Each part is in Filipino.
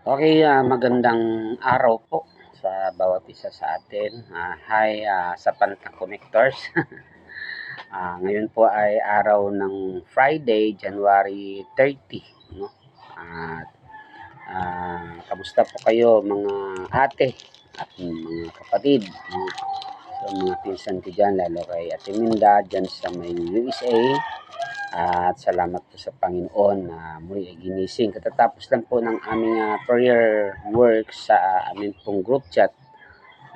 Okay, magandang araw po sa bawat isa sa atin. Hi, sa Panta Connectors. Ngayon po ay araw ng Friday, January 30, no? At kamusta po kayo mga ate at mga kapatid, no? So, mga pinsan ko dyan, lalo kay Ate Minda dyan sa may USA. At salamat po sa Panginoon na muli ay ginising. Katatapos lang po ng aming prayer work sa aming pong group chat.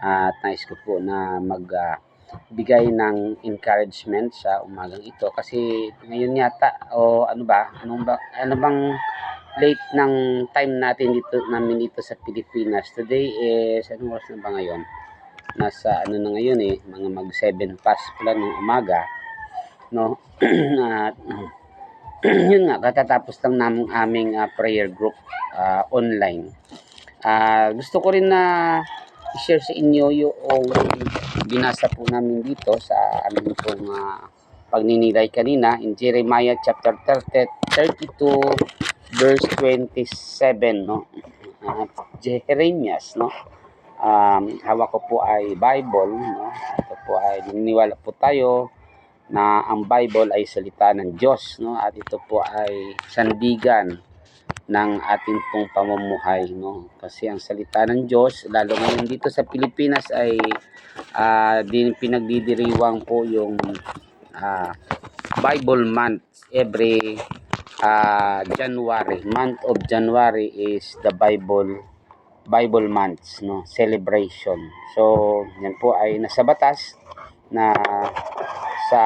At nais ko po na magbigay ng encouragement sa umagang ito. Kasi ngayon yata, o ano bang late ng time namin dito sa Pilipinas. Today is, anong oras na ba ngayon? Nasa ano na ngayon mga mag 7 past pala ng umaga, no? At yun nga, katatapos lang naming aming prayer group online. Gusto ko rin na i-share sa inyo yung binasa po namin dito sa aming pong pagninilay kanina in Jeremiah chapter 32 verse 27, no? Jeremias, no? Hawak ko po ay Bible, no? Ito po ay naniniwala po tayo na ang Bible ay salita ng Diyos, no? At ito po ay sandigan ng ating pong pamumuhay, no? Kasi ang salita ng Diyos, lalo ngayon dito sa Pilipinas ay pinagdidiriwang po yung Bible month every January. Month of January is the Bible months, no? Celebration. So, yan po ay nasa batas na sa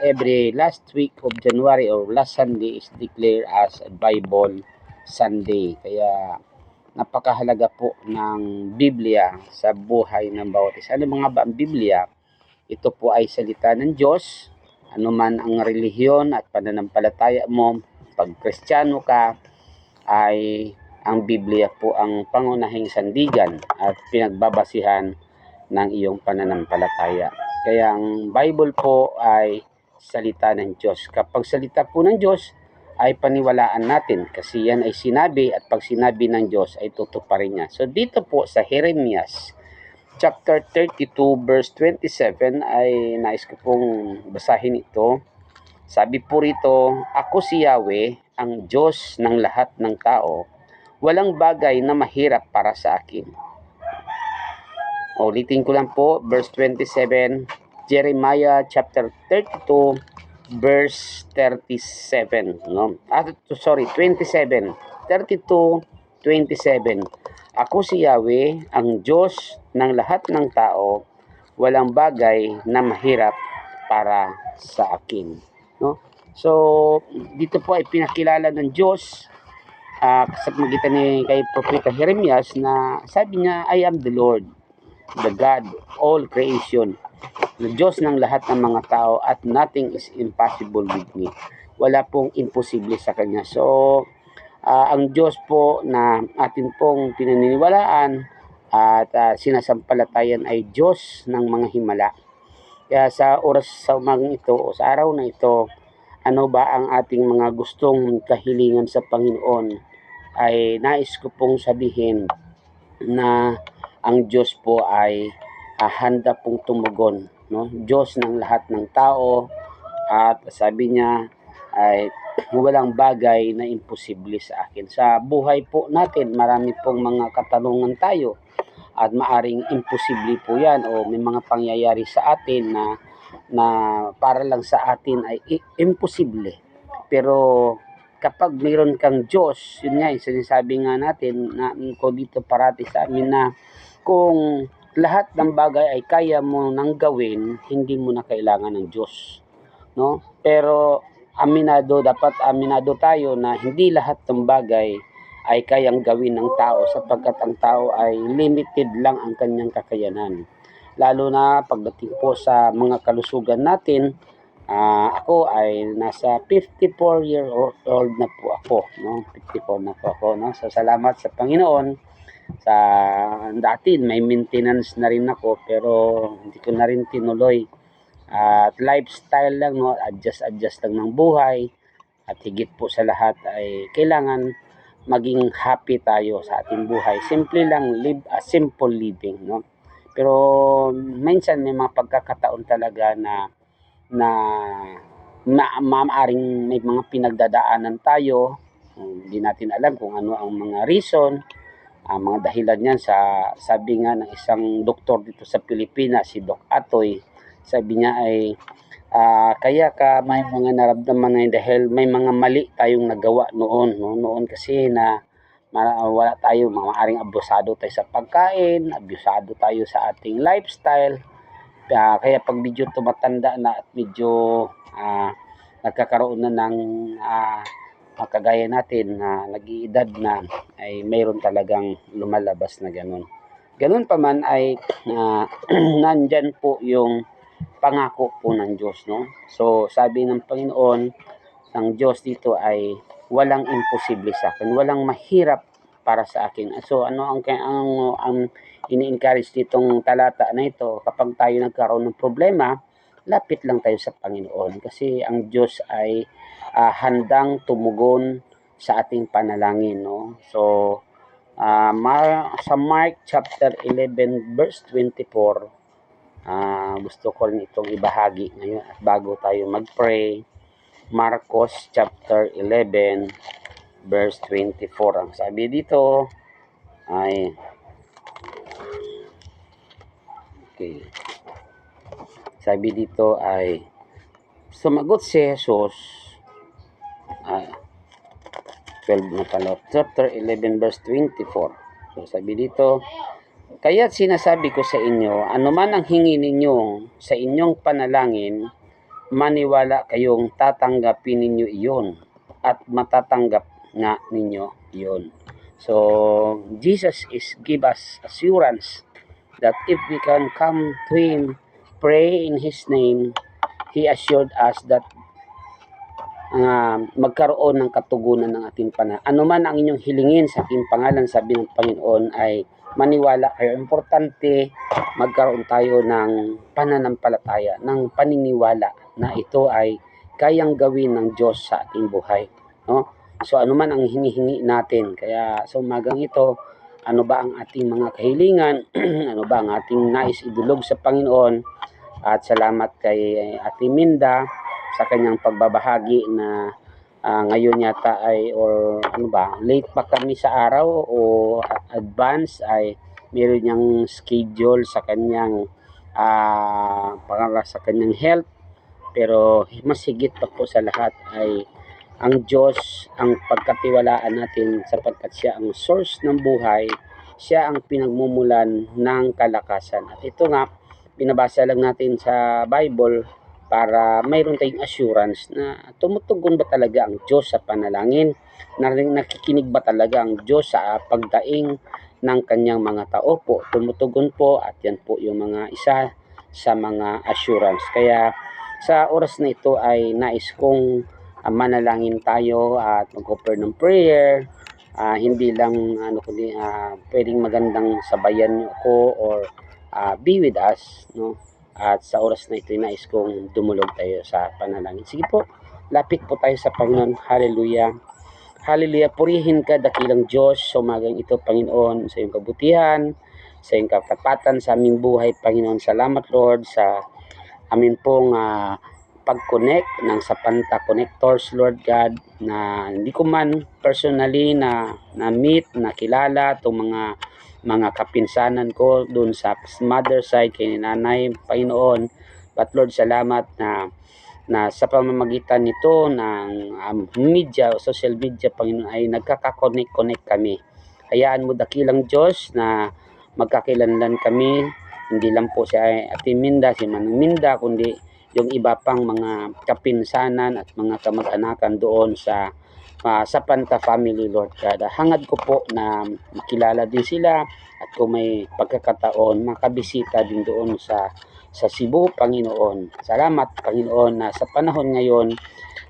every last week of January or last Sunday is declared as a Bible Sunday. Kaya napakahalaga po ng Biblia sa buhay ng bawat isa. Ano mga ba ang Biblia? Ito po ay salita ng Diyos. Ano man ang relihiyon at pananampalataya mo, pag Kristiyano ka, ay ang Biblia po ang pangunahing sandigan at pinagbabasihan ng iyong pananampalataya. Kaya ang Bible po ay salita ng Diyos. Kapag salita po ng Diyos, ay paniwalaan natin kasi yan ay sinabi at pag sinabi ng Diyos ay tutuparin niya. So dito po sa Jeremias chapter 32 verse 27 ay nais ko pong basahin ito. Sabi po rito, ako si Yahweh, ang Diyos ng lahat ng tao. Walang bagay na mahirap para sa akin. Ulitin ko lang po, verse 27, Jeremiah chapter 32, verse 37. No? 27. 32, 27. Ako si Yahweh, ang Diyos ng lahat ng tao, walang bagay na mahirap para sa akin. No? So, dito po ay pinakilala ng Diyos sa pamagitan ni kay Propeta Jeremias na sabi niya, I am the Lord, the God, all creation, the Diyos ng lahat ng mga tao at nothing is impossible with me. Wala pong imposible sa Kanya. So, ang Diyos po na atin pong pinaniniwalaan at sinasampalatayan ay Diyos ng mga himala. Kaya sa oras sa umagang ito o sa araw na ito, ano ba ang ating mga gustong kahilingan sa Panginoon, ay nais ko pong sabihin na ang Diyos po ay handa pong tumugon, no? Diyos ng lahat ng tao at sabi niya ay walang bagay na imposible sa akin. Sa buhay po natin, marami pong mga katanungan tayo at maaring imposible po yan o may mga pangyayari sa atin na para lang sa atin ay imposible. Pero kapag mayroon kang Diyos, yun nga, sinasabi nga natin na ko dito parati sa amin na kung lahat ng bagay ay kaya mo nang gawin, hindi mo na kailangan ng Diyos, no? Pero dapat aminado tayo na hindi lahat ng bagay ay kayang gawin ng tao sapagkat ang tao ay limited lang ang kanyang kakayanan. Lalo na pagdating po sa mga kalusugan natin, ako ay nasa 54 year old na po ako, no? 54 na po ako, no? So salamat sa Panginoon. Sa dati may maintenance na rin ako pero hindi ko na rin tinuloy. At lifestyle lang, no? Adjust lang ng buhay. At higit po sa lahat ay kailangan maging happy tayo sa ating buhay. Simple lang, live a simple living, no? Pero minsan may mga pagkakataon talaga na maaaring may mga pinagdadaanan tayo, hindi natin alam kung ano ang mga reason, ang mga dahilan niyan. Sabi nga ng isang doktor dito sa Pilipinas, si Doc Atoy, sabi niya ay kaya ka may mga naramdaman ngayon dahil may mga mali tayong nagawa noon, no? Noon kasi na wala tayo, maaaring abusado tayo sa pagkain, abusado tayo sa ating lifestyle. Kaya pag medyo tumatanda na at medyo nagkakaroon na ng kagaya natin na nag-iedad na, ay mayroon talagang lumalabas na ganun. Ganun pa man ay nandyan po yung pangako po ng Diyos, no? So sabi ng Panginoon, ng Diyos dito ay walang imposible sa akin, walang mahirap para sa akin. So ano ang ini-encourage ditong talata na ito, kapag tayo nagkaroon ng problema, lapit lang tayo sa Panginoon kasi ang Diyos ay handang tumugon sa ating panalangin, no? So sa Mark chapter 11 verse 24, gusto ko rin itong ibahagi ngayon at bago tayo mag-pray. Marcos chapter 11 verse 24, ang sabi dito ay sabi dito ay sumagot si Jesus, 12 na pala, chapter 11 verse 24. So sabi dito, kaya't sinasabi ko sa inyo, anuman ang hingi ninyo sa inyong panalangin, maniwala kayong tatanggapin ninyo iyon at matatanggap nga ninyo iyon. So Jesus is give us assurance that if we can come to Him, pray in His name, He assured us that magkaroon ng katugunan ng ating panalangin. Ano man ang inyong hilingin sa aking pangalan, sabi ng Panginoon, ay maniwala kayo. Importante magkaroon tayo ng pananampalataya, ng paniniwala na ito ay kayang gawin ng Diyos sa ating buhay, no? So ano man ang hinihingi natin, kaya sa umagang ito, ano ba ang ating mga kahilingan, ano ba ang ating nais idulog sa Panginoon. At salamat kay Ate Minda sa kanyang pagbabahagi na ngayon yata ay, or ano ba, late pa kami sa araw o advance, ay meron niyang schedule sa kanyang para sa kanyang health. Pero mas higit pa po sa lahat ay ang Diyos ang pagkatiwalaan natin, sapagkat siya ang source ng buhay, siya ang pinagmumulan ng kalakasan. At ito nga, binabasa lang natin sa Bible para mayroon tayong assurance na tumutugon ba talaga ang Diyos sa panalangin, nakikinig ba talaga ang Diyos sa pagdaing ng kanyang mga tao po. Tumutugon po, at yan po yung mga isa sa mga assurance. Kaya sa oras na ito ay nais kong manalangin tayo at mag-offer ng prayer. Hindi lang kundi pwedeng magandang sabayan ko or be with us, no? At sa oras na ito, nais kong dumulog tayo sa panalangin. Sige po, lapit po tayo sa Panginoon. Hallelujah. Hallelujah. Purihin ka, dakilang Diyos, sa umagang ito, Panginoon, sa iyong kabutihan, sa iyong katapatan sa aming buhay, Panginoon. Salamat, Lord, sa amin pong pag-connect ng Sapanta Connectors, Lord God, na hindi ko man personally na meet, na kilala itong mga kapinsanan ko doon sa mother side kay nanay, Panginoon. But Lord, salamat na sa pamamagitan nito ng media, social media, Panginoon, ay nagkaka-connect kami. Hayaan mo, dakilang Diyos, na magkakilanlan kami, hindi lang po si Ate Minda, si Manang Minda, kundi yung iba pang mga kapinsanan at mga kamag-anakan doon sa Sapanta family, Lord God. Hangad ko po na makilala din sila, at kung may pagkakataon, makabisita din doon sa Cebu, Panginoon. Salamat, Panginoon, na sa panahon ngayon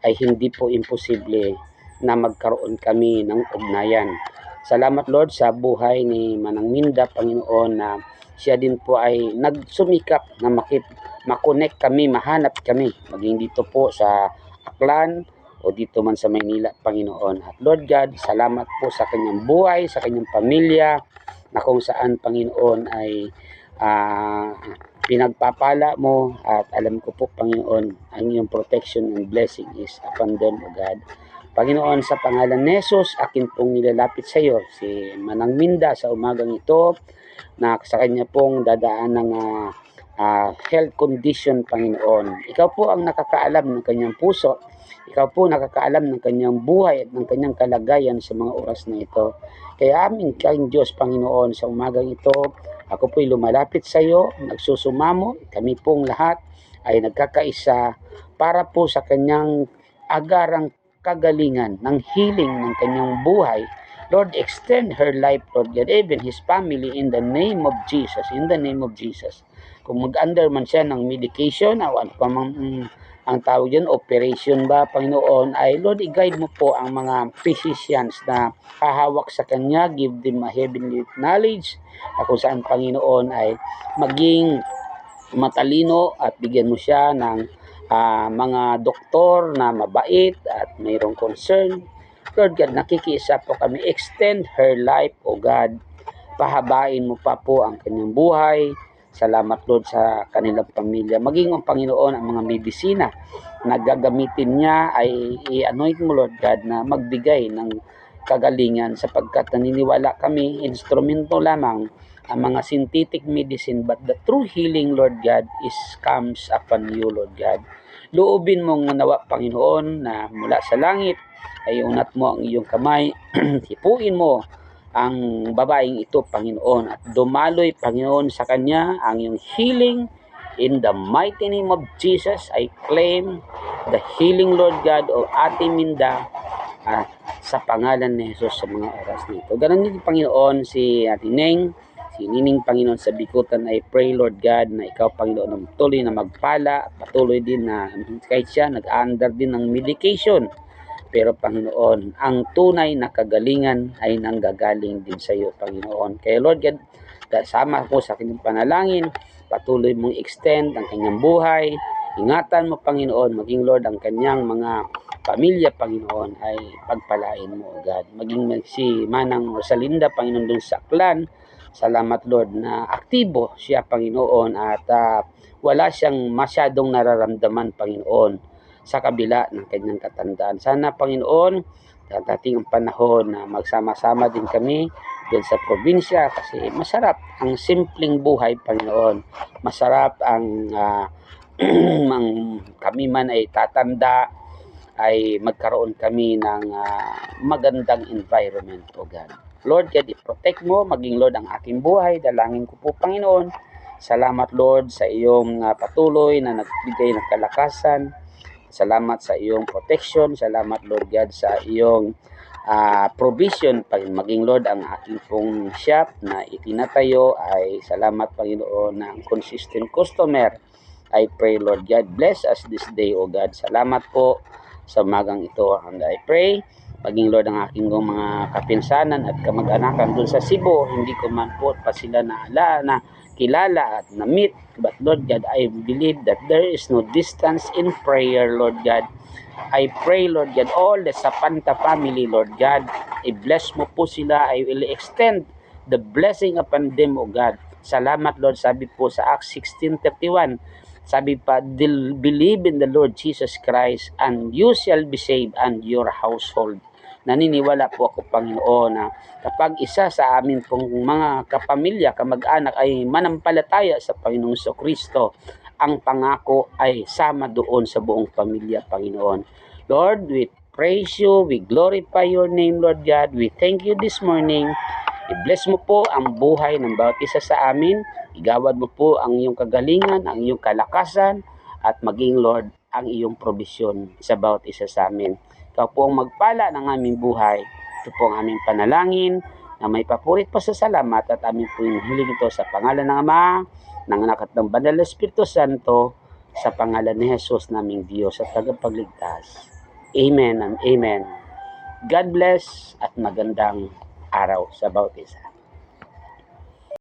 ay hindi po imposible na magkaroon kami ng ugnayan. Salamat, Lord, sa buhay ni Manang Minda, Panginoon, na siya din po ay nagsumikap na makonect kami, mahanap kami, maging dito po sa Aklan, o dito man sa Maynila, Panginoon. At Lord God, salamat po sa kanyang buhay, sa kanyang pamilya, na kung saan, Panginoon, ay pinagpapala mo, at alam ko po, Panginoon, ang iyong protection and blessing is upon them, O God. Panginoon, sa pangalan ni Jesus, akin pong nilalapit sa iyo si Manang Minda sa umagang ito, na sa kanya pong dadaan ng health condition, Panginoon. Ikaw po ang nakakaalam ng kanyang puso. Ikaw po nakakaalam ng kanyang buhay at ng kanyang kalagayan sa mga oras na ito. Kaya aming kaing Diyos, Panginoon, sa umagang ito, ako po'y lumalapit sa iyo, nagsusumamo, kami pong lahat ay nagkakaisa para po sa kanyang agarang kagalingan, ng healing ng kanyang buhay. Lord, extend her life, Lord God, even his family, in the name of Jesus, in the name of Jesus. Kung mag-under man siya ng medication, o ano pa mang ang tawag dyan, operation ba, Panginoon, ay Lord, i-guide mo po ang mga physicians na hahawak sa kanya, give them a heavenly knowledge, na kung saan, Panginoon, ay maging matalino at bigyan mo siya ng mga doktor na mabait at mayroong concern. Lord God, nakikiisa po kami, extend her life, O God, pahabain mo pa po ang kanyang buhay. Salamat, Lord, sa kanilang pamilya. Maging ang Panginoon, ang mga medisina na gagamitin niya ay i-anoint mo, Lord God, na magbigay ng kagalingan, sapagkat naniniwala kami, instrumento lamang ang mga synthetic medicine, but the true healing, Lord God, is comes upon you, Lord God. Loobin mong nawa, Panginoon, na mula sa langit ay unat mo ang iyong kamay, hipuin mo ang babaeng ito, Panginoon, at dumaloy, Panginoon, sa kanya ang iyong healing. In the mighty name of Jesus, I claim the healing, Lord God, of Ate Minda, sa pangalan ni Jesus sa mga oras nito. Ganun din, Panginoon, si Ate Neng, si Nining, Panginoon, sa Bikutan. I pray, Lord God, na ikaw, Panginoon, ang tuloy na magpala, patuloy din na kahit siya nag-under din ng medication, pero Panginoon, ang tunay na kagalingan ay nanggagaling din sa iyo, Panginoon. Kaya Lord God, sama po sa kanyang panalangin, patuloy mong extend ang kanyang buhay. Ingatan mo, Panginoon, maging Lord ang kanyang mga pamilya, Panginoon, ay pagpalain mo, God. Maging si Manang Rosalinda, Panginoon, dun sa clan. Salamat, Lord, na aktibo siya, Panginoon, at wala siyang masyadong nararamdaman, Panginoon, sa kabila ng kanyang katandaan. Sana, Panginoon, dadating ang panahon na magsama-sama din kami doon sa probinsya, kasi masarap ang simpleng buhay, Panginoon. Masarap ang kami man ay tatanda, ay magkaroon kami ng magandang environment, O God. Lord God, i-protect mo, maging Lord ang aking buhay. Dalangin ko po, Panginoon. Salamat, Lord, sa iyong patuloy na nagbigay ng kalakasan. Salamat sa iyong protection. Salamat, Lord God, sa iyong provision. Maging, Lord, ang aking pong shop na itinatayo ay salamat, Panginoon, ng consistent customer. I pray, Lord God, bless us this day, O God. Salamat po sa umagang ito. And I pray, maging, Lord, ang aking mga kapinsanan at kamag-anakan doon sa Cebu. Hindi ko man po pa sila kilala at na-meet, but Lord God, I believe that there is no distance in prayer, Lord God. I pray, Lord God, all the Sapanta family, Lord God, i-bless mo po sila. I will extend the blessing upon them, O God. Salamat, Lord. Sabi po sa Acts 16:31, sabi pa, believe in the Lord Jesus Christ and you shall be saved and your household. Naniniwala po ako, Panginoon, na kapag isa sa amin pong mga kapamilya, kamag-anak ay manampalataya sa Panginoong Kristo, ang pangako ay sama doon sa buong pamilya, Panginoon. Lord, we praise you, we glorify your name, Lord God. We thank you this morning. I-bless mo po ang buhay ng bawat isa sa amin. Igawad mo po ang iyong kagalingan, ang iyong kalakasan, at maging, Lord, ang iyong provision sa bawat isa sa amin. Ikaw po ang magpala ng aming buhay. Ito po ang aming panalangin na may papurit pa sa salamat, at aming po hiling ito sa pangalan ng Ama, ng Anak at ng Banal na Espiritu Santo, sa pangalan ni Jesus naming Diyos at tagapagligtas. Amen and amen. God bless at magandang araw sa bawat isa.